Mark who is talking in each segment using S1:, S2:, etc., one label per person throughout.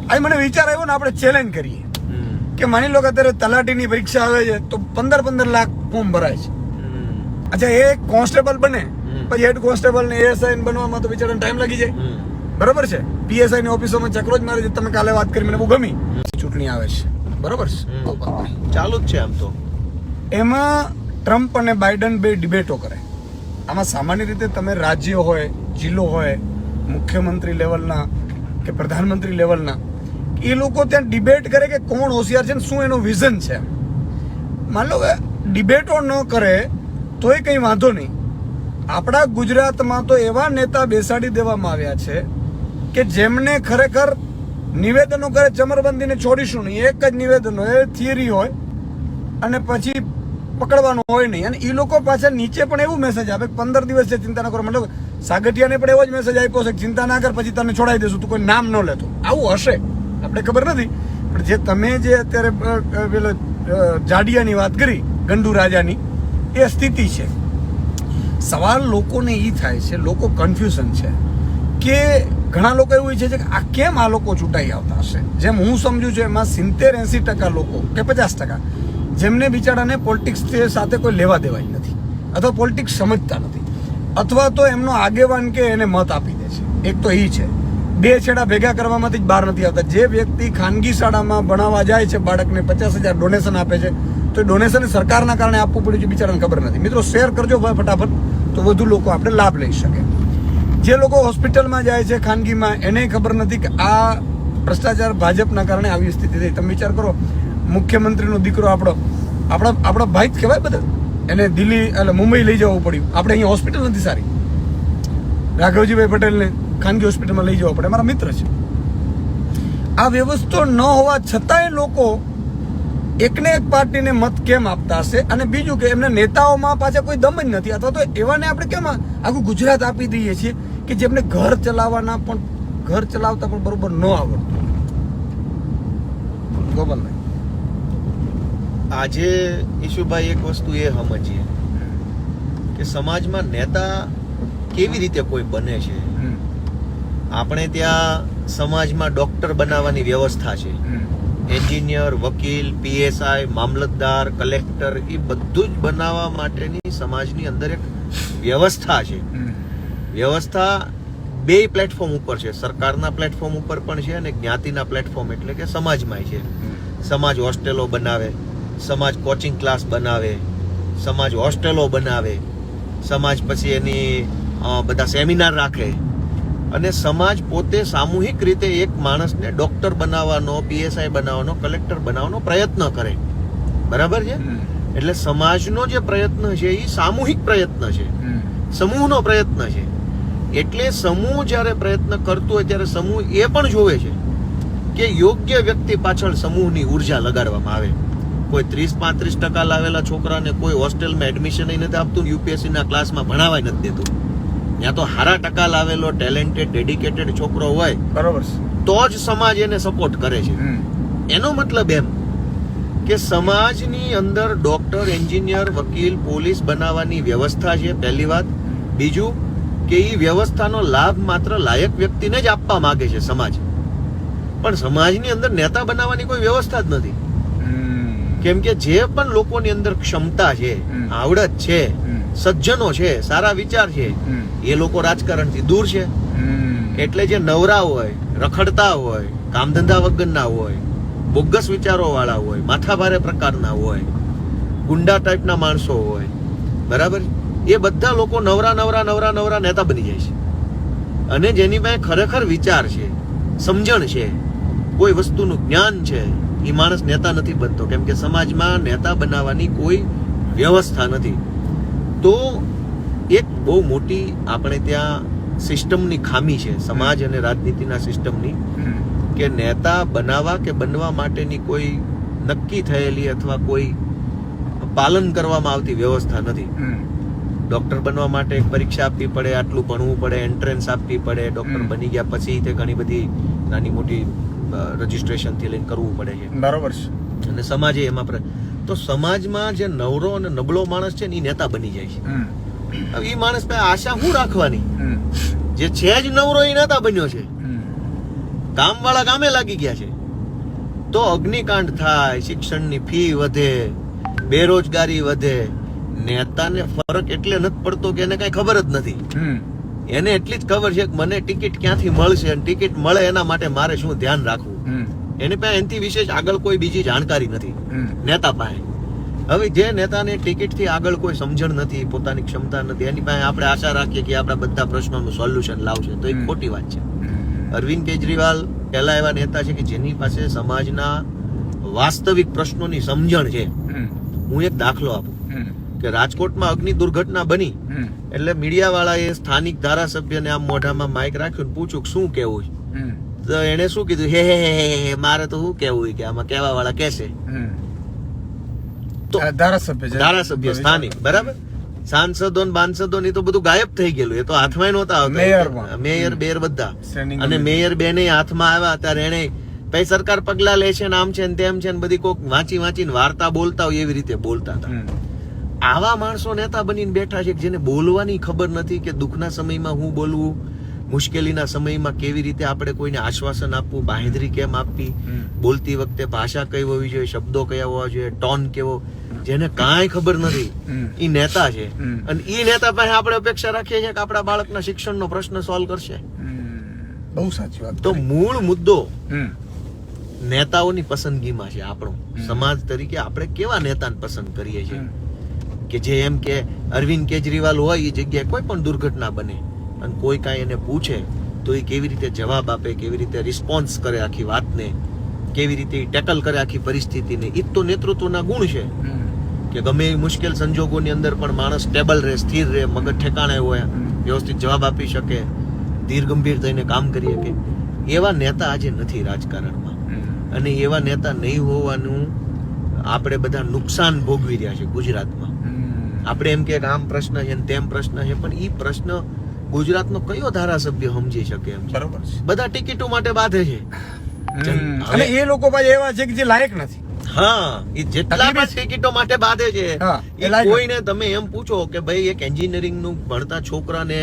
S1: આ મને વિચાર આવ્યો ને, આપણે ચેલેન્જ કરીએ કે માની લો કે અત્યારે તલાટીની પરીક્ષા આવે છે તો 15 લાખ ફોર્મ ભરાય છે. અચ્છા, એ કોન્સ્ટેબલ બને પછી હેડ કોન્સ્ટેબલ ને એએસઆઈ બનવામાં તો બિચારાને ટાઈમ લાગી જાય. બરોબર છે. પીએસઆઈ ની ઓફિસોમાં ચક્રો જ મારે છે. તમે કાલે વાત કરી, મને બહુ ગમી. ચૂંટણી આવે છે, બરોબર છે,
S2: ચાલુ જ છે આમ તો.
S1: એમાં ટ્રમ્પ અને બાઇડન બે ડિબેટો કરે. આમાં સામાન્ય રીતે તમે રાજ્ય હોય, જિલ્લો હોય, મુખ્યમંત્રી લેવલના કે પ્રધાનમંત્રી લેવલના, એ લોકો ત્યાં ડિબેટ કરે કે કોણ હોશિયાર છે ને શું એનો વિઝન છે. માન લો કે ડિબેટો ન કરે તોય કંઈ વાંધો નહીં. આપણા ગુજરાતમાં તો એવા નેતા બેસાડી દેવામાં આવ્યા છે કે જેમને ખરેખર નિવેદનો કરે ચમરબંધીને છોડીશું નહીં, એક જ નિવેદન હોય, થિયરી હોય અને પછી પકડવાનું હોય નહીં. અને એ લોકો પાછા નીચે પણ એવું મેસેજ આપે 15 દિવસ છે, ચિંતા ન કરો. મતલબ સાગઠિયાને પણ એવો જ મેસેજ આપ્યો છે, ચિંતા ના કર, પછી તને છોડાઈ દેશું, તું કોઈ નામ ન લેતો. આવું હશે, આપણે ખબર નથી. પણ જે તમે જે અત્યારે પેલો જાડિયાની વાત કરી, ગંડુ રાજાની, એ સ્થિતિ છે. સવાલ લોકોને એ થાય છે, લોકો કન્ફ્યુઝન છે કે ઘણા લોકો એવું ઈચ્છે છે કે આ કેમ આ લોકો ચૂંટાઈ આવતા હશે. જેમ હું સમજુ છું એમાં 70-80% લોકો કે 50% જેમને બિચારાને પોલિટિક્સ સાથે કોઈ લેવા દેવાય નથી, અથવા પોલિટિક્સ સમજતા નથી, અથવા તો એમનો આગેવાન કે એને મત આપી દે છે. એક તો એ છે. બે છેડા ભેગા કરવામાંથી જ બહાર નથી આવતા. જે વ્યક્તિ ખાનગી શાળામાં ભણાવવા જાય છે, બાળકને 50,000 ડોનેશન આપે છે, તો ડોનેશન સરકારના કારણે આપવું પડ્યું છે, બિચારાને ખબર નથી. મિત્રો, શેર કરજો ફટાફટ, તો વધુ લોકો આપણે લાભ લઈ શકે. જે લોકો હોસ્પિટલમાં જાય છે ખાનગીમાં, એને ખબર નથી કે આ ભ્રષ્ટાચાર ભાજપના કારણે આવી સ્થિતિ થઈ. તમે વિચાર કરો, મુખ્યમંત્રીનો દીકરો આપણો ભાઈ જ કહેવાય બધા, એને દિલ્હી એટલે મુંબઈ લઈ જવું પડ્યું. આપણે અહીંયા હોસ્પિટલ નથી સારી, રાઘવજીભાઈ પટેલને ખાનગી હોસ્પિટલમાં લઈ જવા પડે. અમારા મિત્ર છે. આ વ્યવસ્થા ન હોવા છતાંય લોકો એકને એક પાર્ટીને મત કેમ આપતા હશે? અને બીજું કે એમના નેતાઓમાં પાછા કોઈ દમ જ નથી, અથવા તો એવાને આપણે કેમ આખું ગુજરાત આપી દઈએ છીએ કે જેમને ઘર ચલાવતા પણ બરોબર ન આવડતું. ગોપાલભાઈ,
S2: આજે ઈશુભાઈ એક વસ્તુ એ સમજીએ કે સમાજમાં નેતા કેવી રીતે કોઈ બને છે. આપણે ત્યાં સમાજમાં ડોક્ટર બનાવવાની વ્યવસ્થા છે, એન્જિનિયર, વકીલ, પીએસઆઈ, મામલતદાર, કલેક્ટર, એ બધું જ બનાવવા માટેની સમાજની અંદર એક વ્યવસ્થા છે. વ્યવસ્થા બે પ્લેટફોર્મ ઉપર છે, સરકારના પ્લેટફોર્મ ઉપર પણ છે અને જ્ઞાતિના પ્લેટફોર્મ એટલે કે સમાજમાં છે. સમાજ હોસ્ટેલો બનાવે, સમાજ કોચિંગ ક્લાસ બનાવે, સમાજ હોસ્ટેલો બનાવે, સમાજ પછી એની બધા સેમિનાર રાખે, અને સમાજ પોતે સામૂહિક રીતે એક માણસને ડોક્ટર બનાવવાનો, પીએસઆઈ બનાવવાનો, કલેક્ટર બનાવવાનો પ્રયત્ન કરે. બરાબર છે? એટલે સમાજનો જે પ્રયત્ન છે એ સામૂહિક પ્રયત્ન છે, સમૂહનો પ્રયત્ન છે. એટલે સમૂહ જ્યારે પ્રયત્ન કરતો હોય ત્યારે સમૂહ એ પણ જોવે છે કે યોગ્ય વ્યક્તિ પાછળ સમૂહની ઉર્જા લગાડવામાં આવે. કોઈ 30-35% લાવેલા છોકરાને કોઈ હોસ્ટેલમાં એડમિશન નથી આપતું, યુપીએસસીના ક્લાસમાં ભણાવાય નથી દેતું. ત્યાં તો સારા ટકા લાવેલો, ટેલેન્ટેડ, ડેડિકેટેડ છોકરો હોય, બરોબર, તો જ સમાજ એને સપોર્ટ કરે છે. એનો મતલબ એમ કે સમાજની અંદર ડોક્ટર, એન્જિનિયર, વકીલ, પોલીસ બનાવવાની વ્યવસ્થા છે, પહેલી વાત. બીજું કે એ વ્યવસ્થાનો લાભ માત્ર લાયક વ્યક્તિને જ આપવા માંગે છે સમાજ, પણ સમાજની અંદર નેતા બનાવવાની કોઈ વ્યવસ્થા જ નથી. કેમ કે જે પણ લોકોની અંદર ક્ષમતા છે, આવડત છે, સજ્જનો છે, સારા વિચાર છે, એ લોકો રાજકારણથી દૂર છે. એટલે જે નવરા હોય, રખડતા હોય, કામ ધંધા વગરના હોય, બોગસ વિચારો વાળા હોય, માથાભારે પ્રકારના હોય, ગુંડા ટાઈપના માણસો હોય, બરાબર, એ બધા લોકો નવરા નેતા બની જાય છે. અને જેની પાસે ખરેખર વિચાર છે, સમજણ છે, કોઈ વસ્તુનું જ્ઞાન છે, એ માણસ નેતા નથી બનતો. કેમ કે સમાજમાં નેતા બનાવવાની કોઈ વ્યવસ્થા નથી. તો એક બહુ મોટી આપણે ત્યાં સિસ્ટમની ખામી છે, સમાજ અને રાજનીતિના સિસ્ટમની, કે નેતા બનાવવા કે બનવા માટેની કોઈ નક્કી થયેલી અથવા કોઈ પાલન કરવામાં આવતી વ્યવસ્થા નથી. ડોક્ટર બનવા માટે એક પરીક્ષા આપવી પડે, આટલું ભણવું પડે, એન્ટ્રન્સ આપવી પડે, ડોક્ટર બની ગયા પછી તે ઘણી બધી નાની મોટી રજીસ્ટ્રેશનથી લઈને કરવું પડે છે. બરાબર છે. અને સમાજે એમાં તો સમાજમાં જે નવરો અને નબળો માણસ છે ને એ નેતા બની જાય છે. હવે એ માણસ પાસે આશા શું રાખવાની? જે છે જ નવરો એ નેતા બન્યો છે. કામવાળા કામે લાગી ગયા છે. તો અગ્નિકાંડ થાય, શિક્ષણની ફી વધે, બેરોજગારી વધે. નેતાને ફરક એટલે નથી પડતો કે એને કઈ ખબર જ નથી. એને એટલી જ ખબર છે કે મને ટિકિટ ક્યાંથી મળશે અને ટિકિટ મળે એના માટે મારે શું ધ્યાન રાખવું. એની પાસે એનાથી વિશેષ આગળ કોઈ બીજી જાણકારી નથી નેતા પાસે. હવે જે નેતાને ટિકિટ થી આગળ કોઈ સમજણ નથી, પોતાની ક્ષમતા નથી, એની પાસે આપણે આશા રાખીએ કે આપણા બધા પ્રશ્નોનું સોલ્યુશન લાવશે, તો એ ખોટી વાત છે. અરવિંદ કેજરીવાલ પહેલા એવા નેતા છે કે જેની પાસે સમાજના વાસ્તવિક પ્રશ્નોની સમજણ છે. હું એક દાખલો આપું કે રાજકોટમાં અગ્નિ દુર્ઘટના બની એટલે મીડિયા વાળાએ સ્થાનિક ધારાસભ્યને આમ મોઢામાં માઇક રાખ્યું, પૂછ્યું શું કેવું છે, તો એને શું કીધું, હે મારે તો શું કેવું કે આમાં કેવા વાળા કહેશે. તો ધારાસભ્ય સ્થાનિક, બરાબર, સાંસદો ને બાંસદો ની તો બધું ગાયબ થઈ ગયેલું, એ તો હાથમાં નહોતા આવતા. મેયર બેર બધા, અને મેયર બેને હાથમાં આવ્યા ત્યારે એને પછી સરકાર પગલા લે છે ને આમ છે ને તેમ છે ને બધી કોક વાંચીને વાર્તા બોલતા હોય એવી રીતે બોલતા હતા. આવા માણસો નેતા બનીને બેઠા છે જેને બોલવાની ખબર નથી કે દુઃખના સમયમાં હું બોલવું, મુશ્કેલીના સમયમાં કેવી રીતે આપણે કોઈને આશ્વાસન આપવું, બાંહેધરી કેમ આપવી, બોલતી વખતે ભાષા કઈ હોવી જોઈએ, શબ્દો કયા હોવા જોઈએ, ટોન કેવો, જેને કાંઈ ખબર નથી એ નેતા છે. અને એ નેતા પાસે આપણે અપેક્ષા રાખીએ છીએ કે આપણા બાળકના શિક્ષણનો પ્રશ્ન સોલ્વ કરશે.
S1: બહુ સાચી વાત.
S2: તો મૂળ મુદ્દો નેતાઓની પસંદગીમાં છે. આપણો સમાજ તરીકે આપણે કેવા નેતાને પસંદ કરીએ છીએ કે જે એમ કે અરવિંદ કેજરીવાલ હોય એ જગ્યાએ કોઈ પણ દુર્ઘટના બને અને કોઈ કાંઈ એને પૂછે તો એ કેવી રીતે જવાબ આપે, કેવી રીતે રિસ્પોન્સ કરે આખી વાતને, કેવી રીતે ટેકલ કરે આખી પરિસ્થિતિને. એ તો નેતૃત્વના ગુણ છે કે ગમે એ મુશ્કેલ સંજોગોની અંદર પણ માણસ સ્ટેબલ રહે, સ્થિર રહે, મગજ ઠેકાણે હોય, વ્યવસ્થિત જવાબ આપી શકે, ધીર ગંભીર થઈને કામ કરી શકે. એવા નેતા આજે નથી રાજકારણમાં, અને એવા નેતા નહીં હોવાનું આપણે બધા નુકસાન ભોગવી રહ્યા છે ગુજરાતમાં. આપણે એમ કે આમ પ્રશ્ન છે ને તેમ પ્રશ્ન છે, પણ એ પ્રશ્ન ગુજરાતનો કયો ધારાસભ્ય સમજી શકે એમ? બરોબર છે. બધા ટિકિટો માટે બાધે છે
S1: અને એ લોકો પાસે એવા છે કે જે લાયક નથી.
S2: હા, એ જેટલા પણ ટિકિટો માટે બાધે છે એ કોઈને તમે એમ પૂછો કે ભાઈ એક એન્જિનિયરિંગ નું ભણતા છોકરાને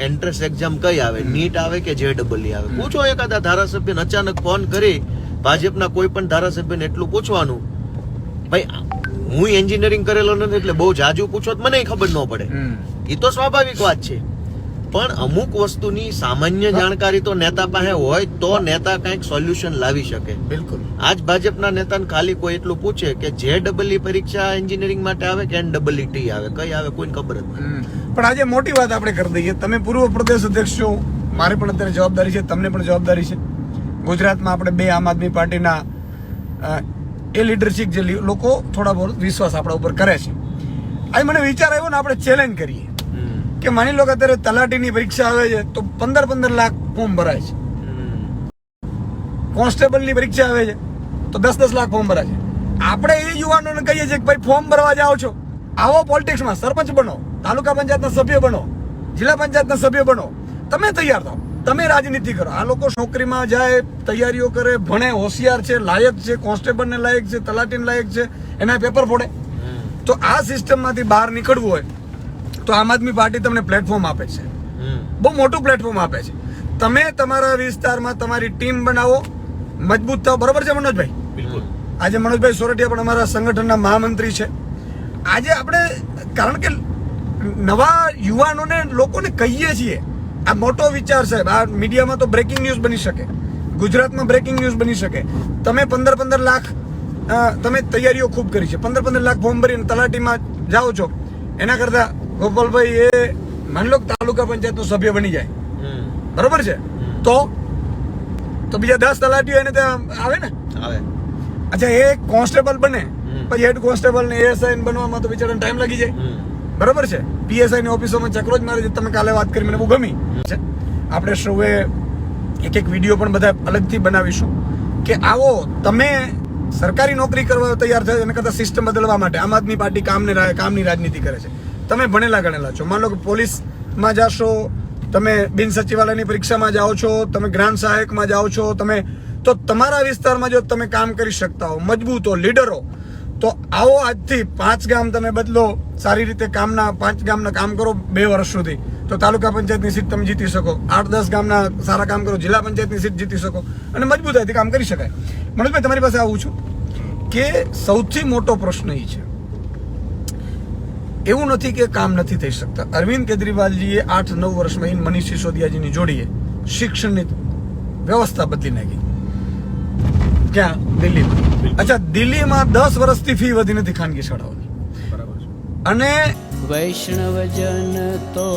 S2: એન્ટ્રન્સ એક્ઝામ કઈ આવે, નીટ આવે કે JEE આવે, પૂછો એકાદા ધારાસભ્યને અચાનક ફોન કરી ભાજપના કોઈ પણ ધારાસભ્યને એટલું પૂછવાનું, ભાઈ હું એન્જિનિયરિંગ કરેલો નથી એટલે બહુ જાજુ પૂછો તો મને ખબર ન પડે. એ તો સ્વાભાવિક વાત છે, પણ અમુક વસ્તુની સામાન્ય જાણકારી તો નેતા પાસે હોય તો નેતા કંઈક સોલ્યુશન લાવી શકે. બિલકુલ. આજ ભાજપના નેતાને ખાલી કોઈ એટલું પૂછે કે JEE પરીક્ષા એન્જિનિયરિંગ માટે આવે કે NEET આવે, કઈ આવે કોઈને ખબર જ નથી.
S1: પણ આજે મોટી વાત આપણે કરી દઈએ. તમે પૂર્વ પ્રદેશ અધ્યક્ષ છો, મારે પણ અત્યારે જવાબદારી છે, તમને પણ જવાબદારી છે. ગુજરાતમાં આપણે બે આમ આદમી પાર્ટીના એ લીડરશીપ જે લોકો થોડા બહુ વિશ્વાસ આપણા ઉપર કરે છે. આજે મને વિચાર આવ્યો ને આપણે ચેલેન્જ કરીએ કે માની લો કે અત્યારે તલાટીની પરીક્ષા આવે છે તો 15 લાખ ફોર્મ ભરાય છે, કોન્સ્ટેબલની પરીક્ષા આવે છે તો 10 લાખ ફોર્મ ભરાય છે. આપણે એ યુવાનોને કહીએ છીએ કે ભાઈ ફોર્મ ભરવા જાઓ છો, આવો પોલિટિક્સમાં, સરપંચ બનો, તાલુકા પંચાયતના સભ્ય બનો, જિલ્લા પંચાયતના સભ્ય બનો, તમે તૈયાર થાઓ, તમે રાજનીતિ કરો. આ લોકો નોકરીમાં જાય, તૈયારીઓ કરે, ભણે, હોશિયાર છે, લાયક છે, કોન્સ્ટેબલને લાયક છે, તલાટીને લાયક છે, એના પેપર ફોડે. તો આ સિસ્ટમમાંથી બહાર નીકળવું હોય તો આમ આદમી પાર્ટી તમને પ્લેટફોર્મ આપે છે, બહુ મોટું પ્લેટફોર્મ આપે છે. તમે તમારા વિસ્તારમાં તમારી ટીમ બનાવો, મજબૂત થાવ. બરોબર છે મનોજભાઈ? બિલકુલ. આજે મનોજભાઈ સોરઠિયા પણ અમારા સંગઠનના મહામંત્રી છે. આજે આપણે કારણ કે નવા યુવાનોને લોકોને કહીએ છીએ આ મોટો વિચાર સાહેબ. આ મીડિયામાં તો બ્રેકિંગ ન્યૂઝ બની શકે, ગુજરાતમાં બ્રેકિંગ ન્યૂઝ બની શકે. તમે 15 લાખ તમે તૈયારીઓ ખૂબ કરી છે, 15 લાખ ફોર્મ ભરીને તલાટીમાં જાઓ છો, એના કરતા ગોપાલભાઈ એ માની લો તાલુકા પંચાયતનો સભ્ય બની જાય, બરોબર છે, તો બીજા 10 તલાટીઓ એને ત્યાં આવે ને. અચ્છા, એ કોન્સ્ટેબલ બને પછી હેડ કોન્સ્ટેબલ ને ASI બનવામાં તો બિચારાને ટાઈમ લાગી જાય, બરોબર છે. PSI ની ઓફિસોમાં ચક્રો જ મારે છે. તમે કાલે વાત કરી, મને બહુ ગમી. આપણે સૌએ એક વિડીયો પણ બધા અલગથી બનાવીશું કે આવો તમે સરકારી નોકરી કરવા તૈયાર થાય એના કરતા સિસ્ટમ બદલવા માટે. આમ આદમી પાર્ટી કામની રાજનીતિ કરે છે. તમે ભણેલા ગણેલા છો, માન લો કે પોલીસમાં જાશો, તમે બિન સચિવાલયની પરીક્ષામાં જાઓ છો, તમે ગ્રાન્ટ સહાયકમાં જાઓ છો, તમે તો તમારા વિસ્તારમાં જો તમે કામ કરી શકતા હો, મજબૂત હો, લીડરો, તો આવો આજથી 5 ગામ તમે બદલો, સારી રીતે 5 ગામના કામ કરો 2 વર્ષ સુધી, તો તાલુકા પંચાયતની સીટ તમે જીતી શકો, 8-10 ગામના સારા કામ કરો, જિલ્લા પંચાયતની સીટ જીતી શકો અને મજબૂતાઈથી કામ કરી શકાય. મનોજભાઈ, તમારી પાસે આવું છું કે સૌથી મોટો પ્રશ્ન એ છે, એવું નથી કે કામ નથી થઈ શકતા. અરવિંદ કેજરીવાલજીએ 8-9 વર્ષમાં મનીષ સિસોદિયાજીની જોડીએ શિક્ષણની વ્યવસ્થા બદલી નાખી. ક્યાં? દિલ્હીમાં. અચ્છા, દિલ્હીમાં 10 વર્ષથી ફી વધી નથી ખાનગી શાળાઓની. અને
S3: વૈષ્ણવજન તો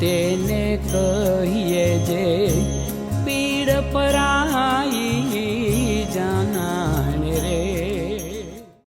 S3: તેને કહીએ જે પીડ પરાઈ